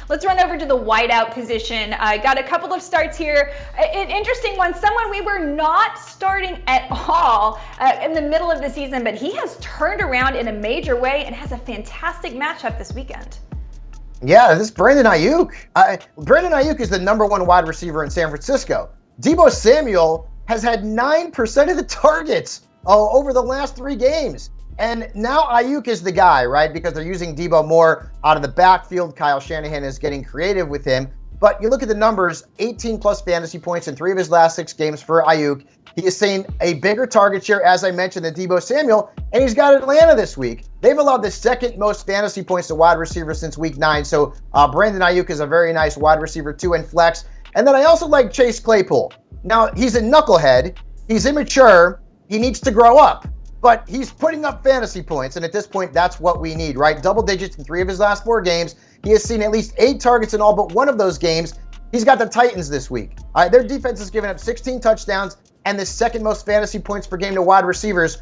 Let's run over to the wideout position. I got a couple of starts here. An interesting one, someone we were not starting at all in the middle of the season, but he has turned around in a major way and has a fantastic matchup this weekend. Yeah, this is Brandon Aiyuk. Brandon Aiyuk is the #1 wide receiver in San Francisco. Deebo Samuel has had 9% of the targets over the last 3 games. And now Aiyuk is the guy, right? Because they're using Deebo more out of the backfield. Kyle Shanahan is getting creative with him. But you look at the numbers, 18-plus fantasy points in 3 of his last 6 games for Aiyuk. He has seen a bigger target share, as I mentioned, than Deebo Samuel, and he's got Atlanta this week. They've allowed the 2nd most fantasy points to wide receivers since week 9. So Brandon Aiyuk is a very nice wide receiver, too, in flex. And then I also like Chase Claypool. Now, he's a knucklehead. He's immature. He needs to grow up. But he's putting up fantasy points, and at this point, that's what we need, right? Double digits in 3 of his last 4 games. He has seen at least 8 targets in all but 1 of those games. He's got the Titans this week. Their defense has given up 16 touchdowns and the 2nd most fantasy points per game to wide receivers.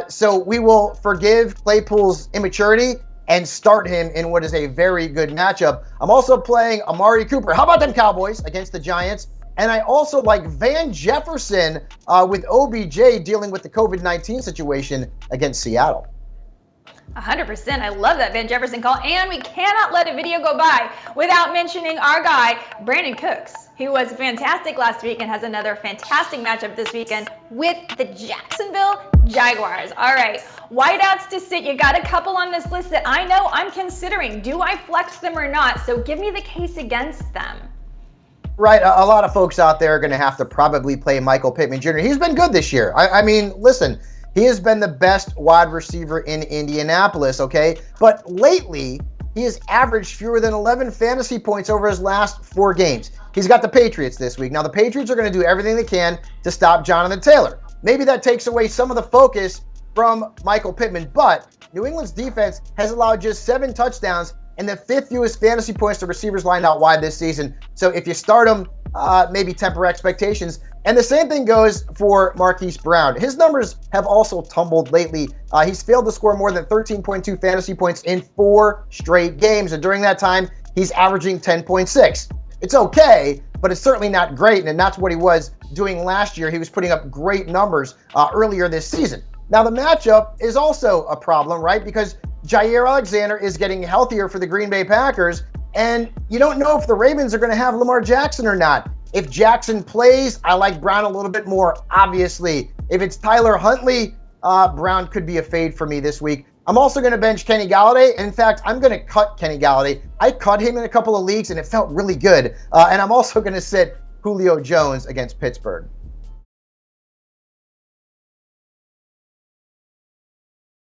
So we will forgive Claypool's immaturity and start him in what is a very good matchup. I'm also playing Amari Cooper. How about them Cowboys against the Giants? And I also like Van Jefferson with OBJ dealing with the COVID-19 situation against Seattle. 100%. I love that Van Jefferson call. And we cannot let a video go by without mentioning our guy, Brandon Cooks, who was fantastic last week and has another fantastic matchup this weekend with the Jacksonville Jaguars. All right, wideouts to sit. You got a couple on this list that I know I'm considering. Do I flex them or not? So give me the case against them. Right, a lot of folks out there are going to have to probably play Michael Pittman Jr. He's been good this year. I mean, listen, he has been the best wide receiver in Indianapolis, okay? But lately, he has averaged fewer than 11 fantasy points over his last 4 games. He's got the Patriots this week. Now, the Patriots are going to do everything they can to stop Jonathan Taylor. Maybe that takes away some of the focus from Michael Pittman, but New England's defense has allowed just 7 touchdowns and the 5th fewest fantasy points to receivers lined out wide this season. So if you start him, maybe temper expectations. And the same thing goes for Marquise Brown. His numbers have also tumbled lately. He's failed to score more than 13.2 fantasy points in 4 straight games. And during that time, he's averaging 10.6. It's okay, but it's certainly not great. And that's what he was doing last year. He was putting up great numbers earlier this season. Now, the matchup is also a problem, right? Because Jair Alexander is getting healthier for the Green Bay Packers, and you don't know if the Ravens are going to have Lamar Jackson or not. If Jackson plays, I like Brown a little bit more, obviously. If it's Tyler Huntley, Brown could be a fade for me this week. I'm also going to bench Kenny Galladay. In fact, I'm going to cut Kenny Galladay. I cut him in a couple of leagues, and it felt really good. And I'm also going to sit Julio Jones against Pittsburgh.